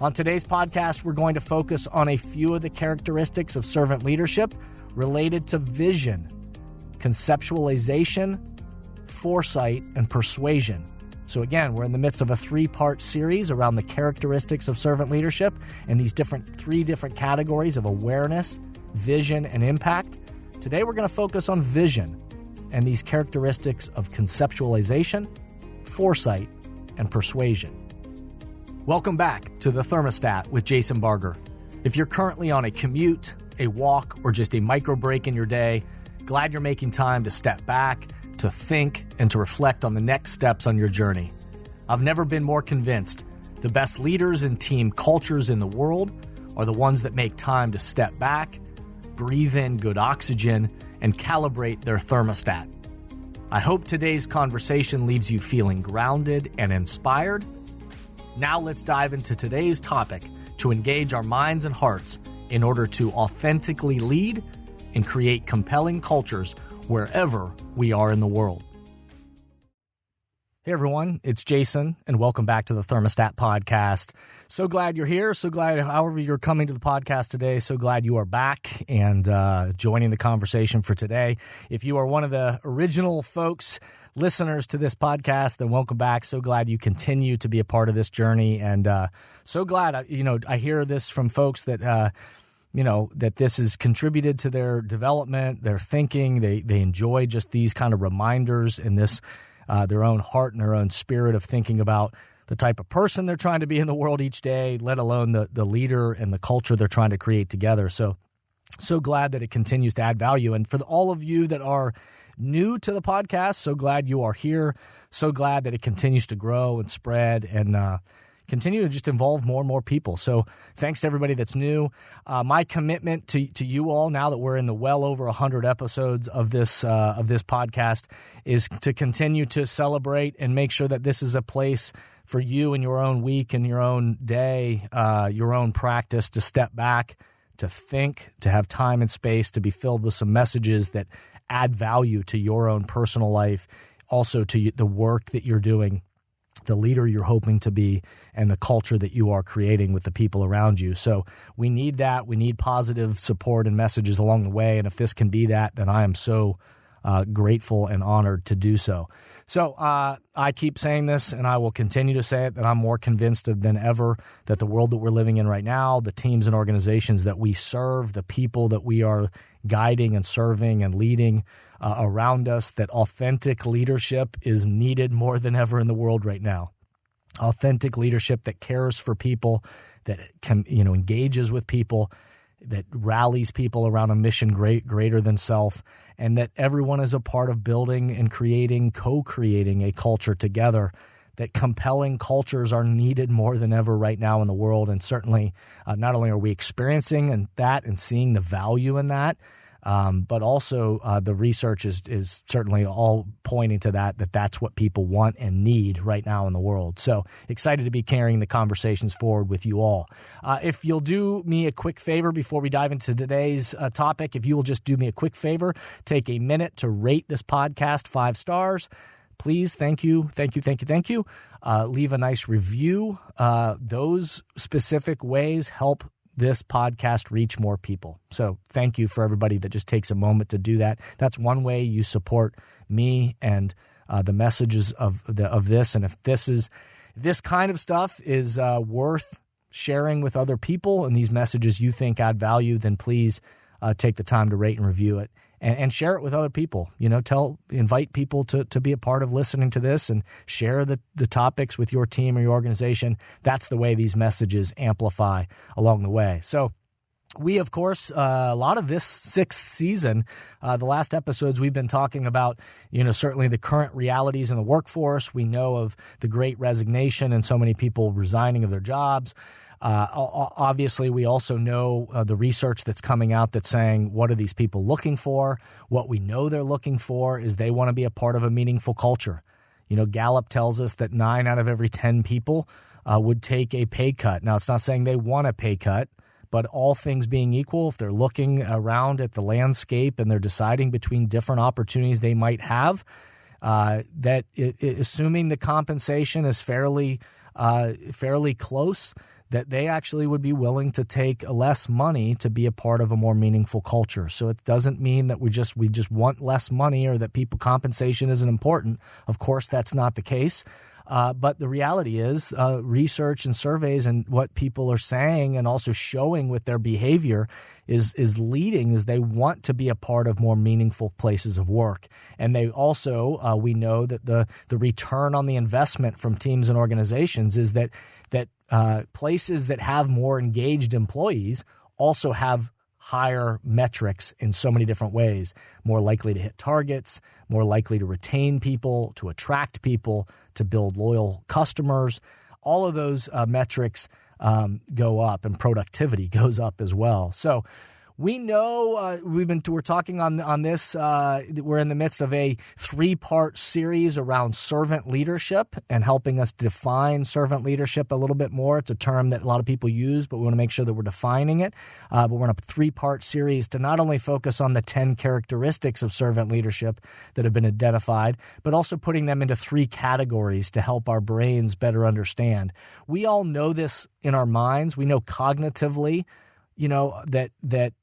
On today's podcast, we're going to focus on a few of the characteristics of servant leadership related to vision, conceptualization, foresight, and persuasion. So again, we're in the midst of a 3-part series around the characteristics of servant leadership and these three different categories of awareness, vision, and impact. Today, we're going to focus on vision and these characteristics of conceptualization, foresight, and persuasion. Welcome back to The Thermostat with Jason Barger. If you're currently on a commute, a walk, or just a micro break in your day, glad you're making time to step back, to think, and to reflect on the next steps on your journey. I've never been more convinced the best leaders and team cultures in the world are the ones that make time to step back, breathe in good oxygen, and calibrate their thermostat. I hope today's conversation leaves you feeling grounded and inspired. Now let's dive into today's topic to engage our minds and hearts in order to authentically lead and create compelling cultures wherever we are in the world. Hey everyone, it's Jason, and welcome back to the Thermostat Podcast. So glad you're here. So glad, however you're coming to the podcast today, so glad you are back and joining the conversation for today. If you are one of the original folks, listeners to this podcast, then welcome back. So glad you continue to be a part of this journey, and so glad, I hear this from folks that that this has contributed to their development, their thinking. They enjoy just these kind of reminders in this, their own heart and their own spirit of thinking about the type of person they're trying to be in the world each day, let alone the leader and the culture they're trying to create together. So glad that it continues to add value. And for all of you that are new to the podcast, so glad you are here. So glad that it continues to grow and spread and continue to just involve more and more people. So thanks to everybody that's new. My commitment to you all, now that we're in the well over 100 episodes of this podcast, is to continue to celebrate and make sure that this is a place for you in your own week and your own day, your own practice, to step back, to think, to have time and space to be filled with some messages that add value to your own personal life, also to the work that you're doing, the leader you're hoping to be, and the culture that you are creating with the people around you. So we need that. We need positive support and messages along the way. And if this can be that, then I am so grateful and honored to do so. So I keep saying this, and I will continue to say it, that I'm more convinced than ever that the world that we're living in right now, the teams and organizations that we serve, the people that we are guiding and serving and leading around us, that authentic leadership is needed more than ever in the world right now. Authentic leadership that cares for people, that engages with people, that rallies people around a mission greater than self, and that everyone is a part of building and co-creating a culture together. That compelling cultures are needed more than ever right now in the world. And certainly not only are we experiencing that and seeing the value in that, but also the research is certainly all pointing to that's what people want and need right now in the world. So excited to be carrying the conversations forward with you all. If you'll do me a quick favor before we dive into today's topic, if you will just do me a quick favor, take a minute to rate this podcast 5 stars. Please, thank you. Leave a nice review. Those specific ways help this podcast reach more people. So thank you for everybody that just takes a moment to do that. That's one way you support me and the messages of this. And if this kind of stuff is worth sharing with other people, and these messages you think add value, then please take the time to rate and review it. And share it with other people. Invite people to be a part of listening to this, and share the topics with your team or your organization. That's the way these messages amplify along the way. So we, of course, a lot of this 6th season, the last episodes, we've been talking about, certainly the current realities in the workforce. We know of the great resignation and so many people resigning of their jobs. Obviously, we also know the research that's coming out that's saying, what are these people looking for? What we know they're looking for is they want to be a part of a meaningful culture. Gallup tells us that 9 out of every 10 people would take a pay cut. Now, it's not saying they want a pay cut, but all things being equal, if they're looking around at the landscape and they're deciding between different opportunities they might have, assuming the compensation is fairly close, that they actually would be willing to take less money to be a part of a more meaningful culture. So it doesn't mean that we just want less money or that people compensation isn't important. Of course, that's not the case. But the reality is research and surveys and what people are saying and also showing with their behavior is leading is they want to be a part of more meaningful places of work. And they also, we know that the return on the investment from teams and organizations is that places that have more engaged employees also have higher metrics in so many different ways, more likely to hit targets, more likely to retain people, to attract people, to build loyal customers. All of those metrics go up, and productivity goes up as well. So we know we're talking on this. We're in the midst of a 3-part series around servant leadership and helping us define servant leadership a little bit more. It's a term that a lot of people use, but we want to make sure that we're defining it. But we're in a 3-part series to not only focus on the 10 characteristics of servant leadership that have been identified, but also putting them into 3 categories to help our brains better understand. We all know this in our minds. We know cognitively, that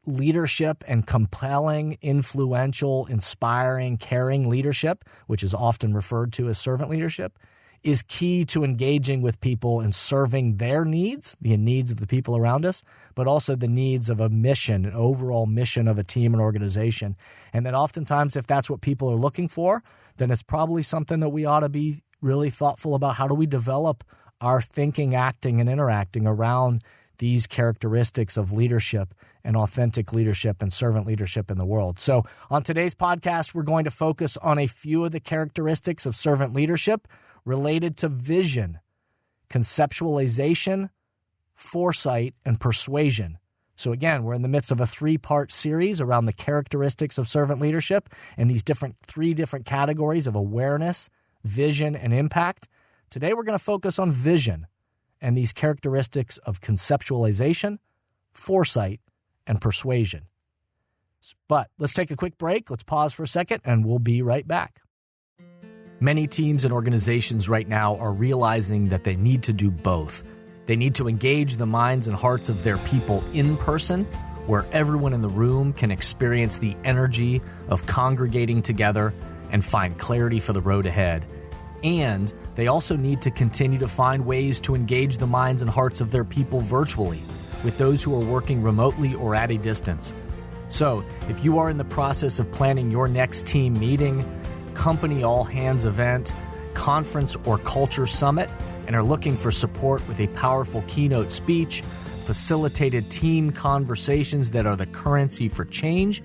leadership and compelling, influential, inspiring, caring leadership, which is often referred to as servant leadership, is key to engaging with people and serving their needs, the needs of the people around us, but also the needs of a mission, an overall mission of a team and organization. And that oftentimes, if that's what people are looking for, then it's probably something that we ought to be really thoughtful about. How do we develop our thinking, acting, and interacting around these characteristics of leadership and authentic leadership and servant leadership in the world? So on today's podcast, we're going to focus on a few of the characteristics of servant leadership related to vision, conceptualization, foresight, and persuasion. So again, we're in the midst of a 3-part series around the characteristics of servant leadership and these 3 different categories of awareness, vision, and impact. Today, we're going to focus on vision and these characteristics of conceptualization, foresight, and persuasion. But let's take a quick break. Let's pause for a second, and we'll be right back. Many teams and organizations right now are realizing that they need to do both. They need to engage the minds and hearts of their people in person, where everyone in the room can experience the energy of congregating together and find clarity for the road ahead. And they also need to continue to find ways to engage the minds and hearts of their people virtually with those who are working remotely or at a distance. So, if you are in the process of planning your next team meeting, company all-hands event, conference or culture summit, and are looking for support with a powerful keynote speech, facilitated team conversations that are the currency for change,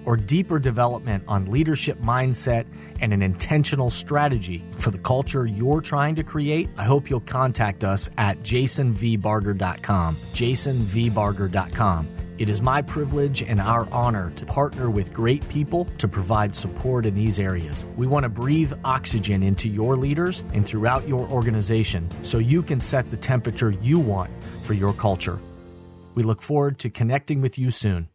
or deeper development on leadership mindset and an intentional strategy for the culture you're trying to create, I hope you'll contact us at jasonvbarger.com, jasonvbarger.com. It is my privilege and our honor to partner with great people to provide support in these areas. We want to breathe oxygen into your leaders and throughout your organization so you can set the temperature you want for your culture. We look forward to connecting with you soon.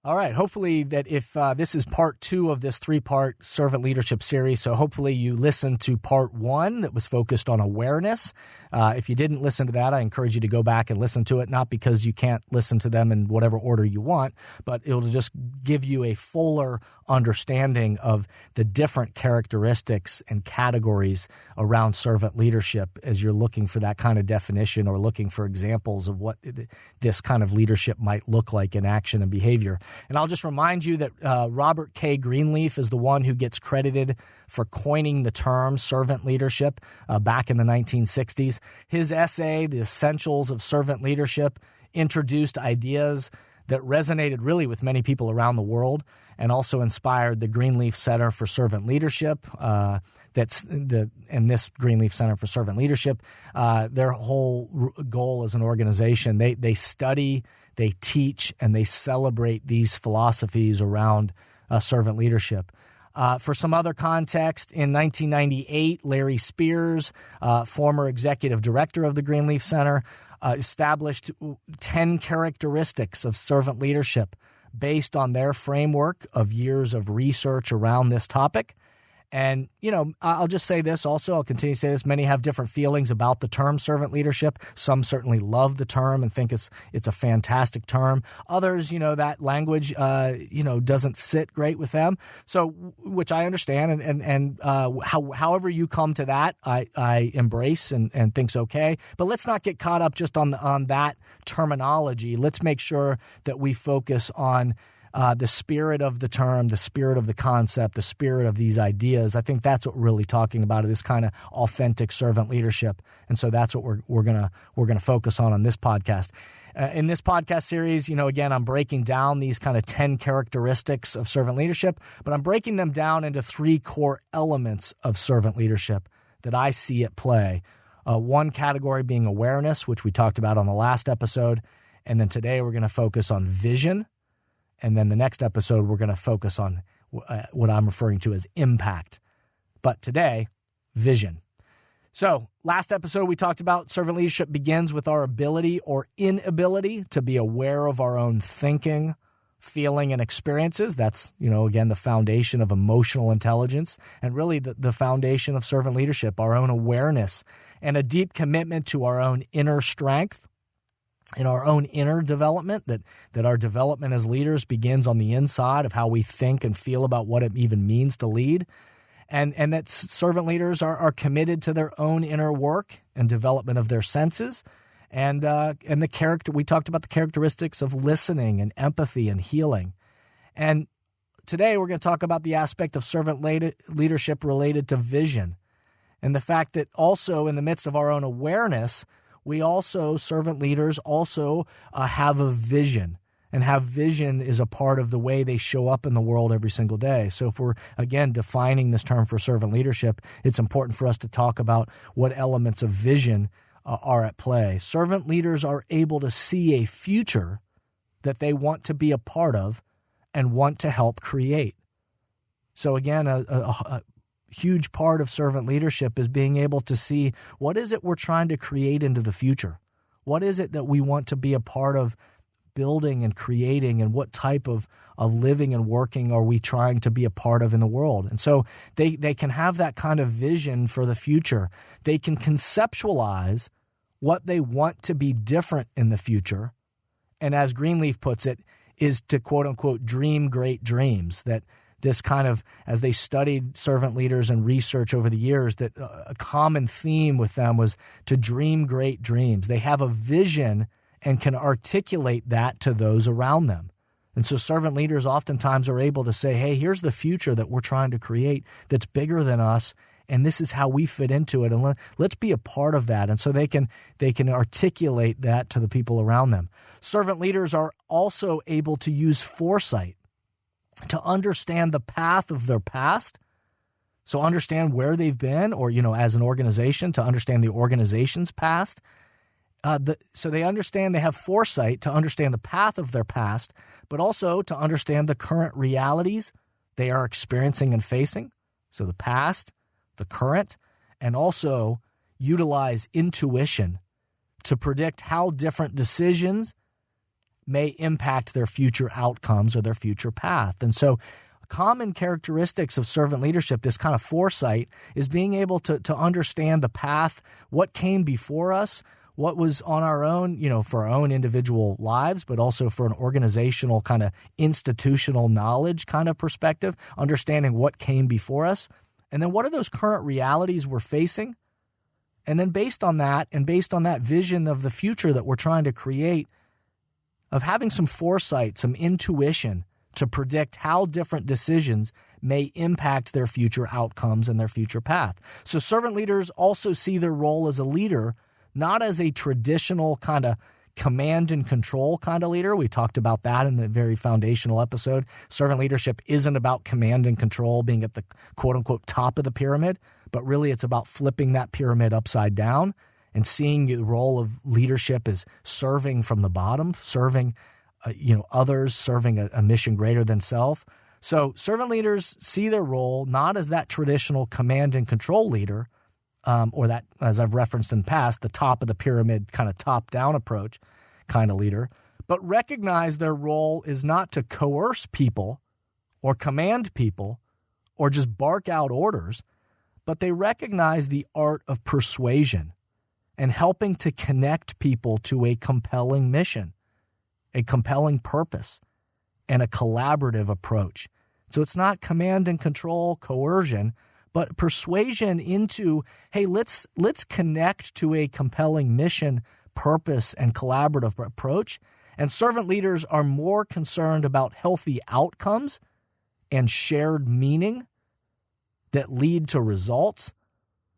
All right. Hopefully that if this is part 2 of this 3-part servant leadership series, so hopefully you listened to part 1 that was focused on awareness. If you didn't listen to that, I encourage you to go back and listen to it, not because you can't listen to them in whatever order you want, but it'll just give you a fuller understanding of the different characteristics and categories around servant leadership as you're looking for that kind of definition or looking for examples of what this kind of leadership might look like in action and behavior. And I'll just remind you that Robert K. Greenleaf is the one who gets credited for coining the term servant leadership back in the 1960s. His essay, The Essentials of Servant Leadership, introduced ideas that resonated really with many people around the world and also inspired the Greenleaf Center for Servant Leadership. And this Greenleaf Center for Servant Leadership, their whole goal as an organization, they study, they teach, and they celebrate these philosophies around servant leadership. For some other context, in 1998, Larry Spears, former executive director of the Greenleaf Center, established 10 characteristics of servant leadership based on their framework of years of research around this topic. And, I'll just say this also, I'll continue to say this, many have different feelings about the term servant leadership. Some certainly love the term and think it's a fantastic term. Others, that language, doesn't sit great with them. So, which I understand, and however you come to that, I embrace and think's okay. But let's not get caught up just on that terminology. Let's make sure that we focus on the spirit of the term, the spirit of the concept, the spirit of these ideas. I think that's what we're really talking about, this kind of authentic servant leadership. And so that's what we're gonna focus on this podcast. In this podcast series, again, I'm breaking down these kind of 10 characteristics of servant leadership, but I'm breaking them down into 3 core elements of servant leadership that I see at play. One category being awareness, which we talked about on the last episode. And then today we're going to focus on vision. And then the next episode, we're going to focus on what I'm referring to as impact. But today, vision. So last episode, we talked about servant leadership begins with our ability or inability to be aware of our own thinking, feeling, and experiences. That's, again, the foundation of emotional intelligence and really the foundation of servant leadership, our own awareness and a deep commitment to our own inner strength. In our own inner development, that our development as leaders begins on the inside of how we think and feel about what it even means to lead. And that servant leaders are committed to their own inner work and development of their senses. And the character, we talked about the characteristics of listening and empathy and healing. And today we're going to talk about the aspect of servant leadership related to vision. And the fact that also in the midst of our own awareness, we also, servant leaders, also have a vision, and have vision is a part of the way they show up in the world every single day. So if we're, again, defining this term for servant leadership, it's important for us to talk about what elements of vision are at play. Servant leaders are able to see a future that they want to be a part of and want to help create. So again, a huge part of servant leadership is being able to see what is it we're trying to create into the future. What is it that we want to be a part of building and creating, and what type of living and working are we trying to be a part of in the world? And so they can have that kind of vision for the future. They can conceptualize what they want to be different in the future. And as Greenleaf puts it, is to quote unquote dream great dreams. That this kind of, as they studied servant leaders and research over the years, that a common theme with them was to dream great dreams. They have a vision and can articulate that to those around them. And so servant leaders oftentimes are able to say, hey, here's the future that we're trying to create that's bigger than us, and this is how we fit into it, and let's be a part of that. And so they can articulate that to the people around them. Servant leaders are also able to use foresight to understand the path of their past, so understand where they've been, or, as an organization, to understand the organization's past. So they have foresight to understand the path of their past, but also to understand the current realities they are experiencing and facing. So the past, the current, and also utilize intuition to predict how different decisions may impact their future outcomes or their future path. And so common characteristics of servant leadership, this kind of foresight, is being able to understand the path, what came before us, what was on our own, for our own individual lives, but also for an organizational kind of institutional knowledge kind of perspective, understanding what came before us. And then what are those current realities we're facing? And then based on that, and based on that vision of the future that we're trying to create, of having some foresight, some intuition to predict how different decisions may impact their future outcomes and their future path. So servant leaders also see their role as a leader not as a traditional kind of command and control kind of leader. We talked about that in the very foundational episode. Servant leadership isn't about command and control, being at the quote-unquote top of the pyramid, but really it's about flipping that pyramid upside down and seeing the role of leadership as serving from the bottom, serving others, serving a mission greater than self. So servant leaders see their role not as that traditional command and control leader, or that, as I've referenced in the past, the top of the pyramid kind of top-down approach kind of leader, but recognize their role is not to coerce people or command people or just bark out orders, but they recognize the art of persuasion and helping to connect people to a compelling mission, a compelling purpose, and a collaborative approach. So it's not command and control, coercion, but persuasion into, hey, let's connect to a compelling mission, purpose, and collaborative approach. And servant leaders are more concerned about healthy outcomes and shared meaning that lead to results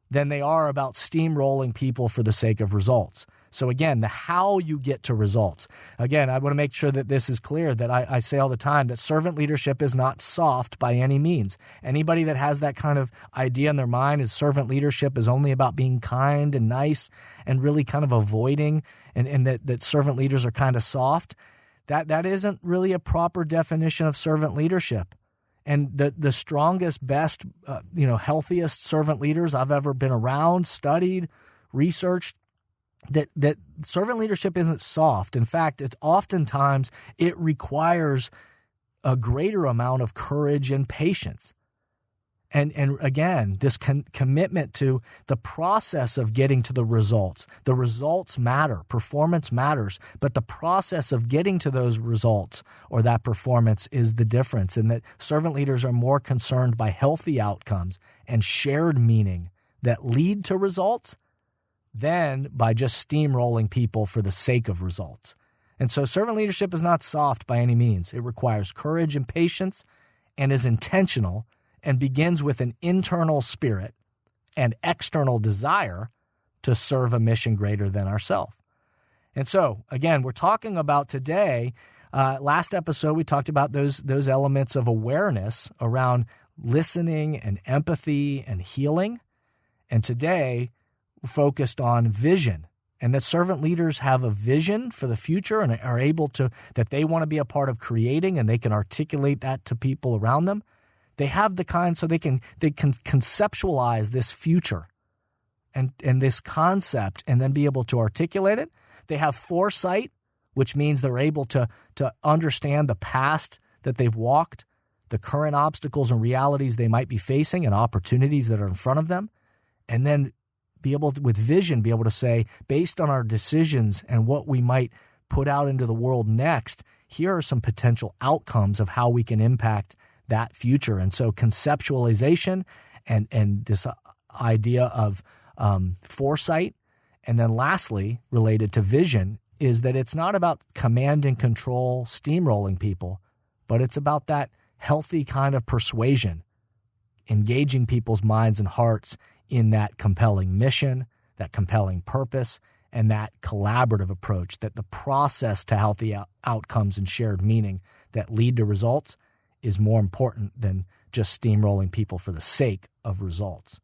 than they are about steamrolling people for the sake of results. So again, the how you get to results. Again, I want to make sure that this is clear, that I say all the time that servant leadership is not soft by any means. Anybody that has that kind of idea in their mind is servant leadership is only about being kind and nice and really kind of avoiding and that servant leaders are kind of soft, that isn't really a proper definition of servant leadership. And the strongest, best, healthiest servant leaders I've ever been around, studied, researched, that servant leadership isn't soft. In fact, oftentimes it requires a greater amount of courage and patience. And again, this commitment to the process of getting to the results. The results matter. Performance matters. But the process of getting to those results or that performance is the difference. And that servant leaders are more concerned by healthy outcomes and shared meaning that lead to results than by just steamrolling people for the sake of results. And so servant leadership is not soft by any means. It requires courage and patience and is intentional and begins with an internal spirit and external desire to serve a mission greater than ourselves. And so, again, we're talking about today, last episode we talked about those elements of awareness around listening and empathy and healing. And today, we're focused on vision, and that servant leaders have a vision for the future and are able to, that they want to be a part of creating, and they can articulate that to people around them. They have the kind so they can conceptualize this future and this concept and then be able to articulate it. They have foresight, which means they're able to understand the past that they've walked, the current obstacles and realities they might be facing and opportunities that are in front of them, and then be able to, with vision, be able to say, based on our decisions and what we might put out into the world next, here are some potential outcomes of how we can impact that future. And so conceptualization and this idea of foresight, and then lastly, related to vision, is that it's not about command and control, steamrolling people, but it's about that healthy kind of persuasion, engaging people's minds and hearts in that compelling mission, that compelling purpose, and that collaborative approach, that the process to healthy outcomes and shared meaning that lead to results is more important than just steamrolling people for the sake of results.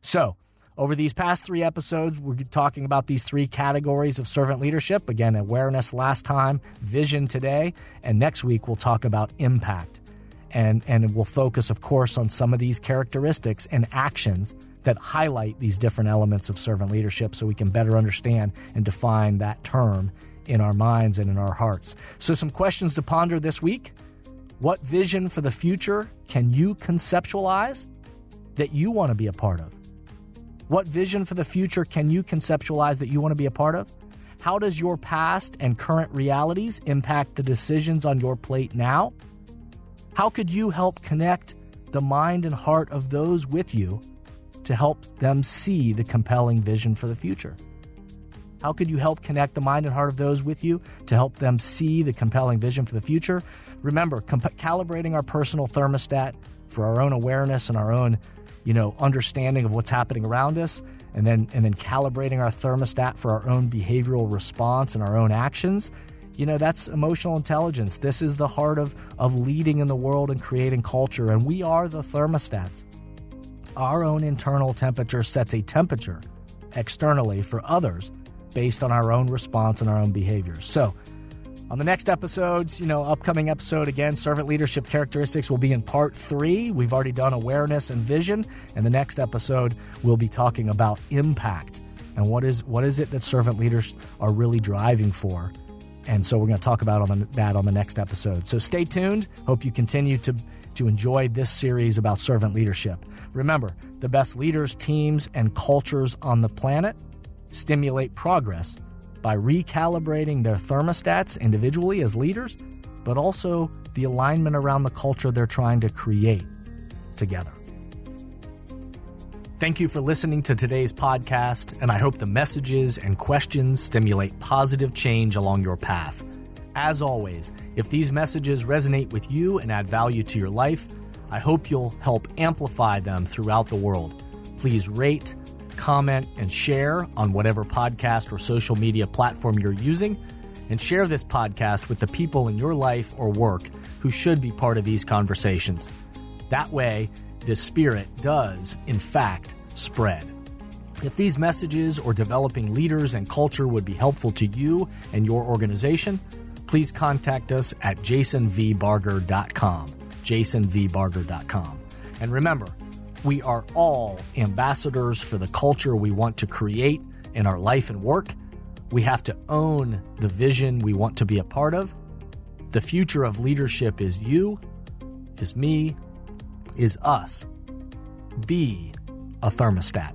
So, over these past 3 episodes, we're talking about these 3 categories of servant leadership. Again, awareness last time, vision today, and next week we'll talk about impact. And we'll focus, of course, on some of these characteristics and actions that highlight these different elements of servant leadership so we can better understand and define that term in our minds and in our hearts. So some questions to ponder this week. What vision for the future can you conceptualize that you want to be a part of? What vision for the future can you conceptualize that you want to be a part of? How does your past and current realities impact the decisions on your plate now? How could you help connect the mind and heart of those with you to help them see the compelling vision for the future? How could you help connect the mind and heart of those with you to help them see the compelling vision for the future? Remember, calibrating our personal thermostat for our own awareness and our own, understanding of what's happening around us, and then calibrating our thermostat for our own behavioral response and our own actions. That's emotional intelligence. This is the heart of leading in the world and creating culture, and we are the thermostats. Our own internal temperature sets a temperature externally for others based on our own response and our own behaviors. So on the next episodes, upcoming episode, again, servant leadership characteristics will be in part 3. We've already done awareness and vision. And the next episode, we'll be talking about impact and what is it that servant leaders are really driving for. And so we're going to talk about that on the next episode. So stay tuned. Hope you continue to to enjoy this series about servant leadership. Remember, the best leaders, teams, and cultures on the planet stimulate progress by recalibrating their thermostats individually as leaders, but also the alignment around the culture they're trying to create together. Thank you for listening to today's podcast, and I hope the messages and questions stimulate positive change along your path. As always, if these messages resonate with you and add value to your life, I hope you'll help amplify them throughout the world. Please rate, comment, and share on whatever podcast or social media platform you're using, and share this podcast with the people in your life or work who should be part of these conversations. That way, this spirit does, in fact, spread. If these messages or developing leaders and culture would be helpful to you and your organization, please contact us at jasonvbarger.com, jasonvbarger.com. And remember, we are all ambassadors for the culture we want to create in our life and work. We have to own the vision we want to be a part of. The future of leadership is you, is me, is us. Be a thermostat.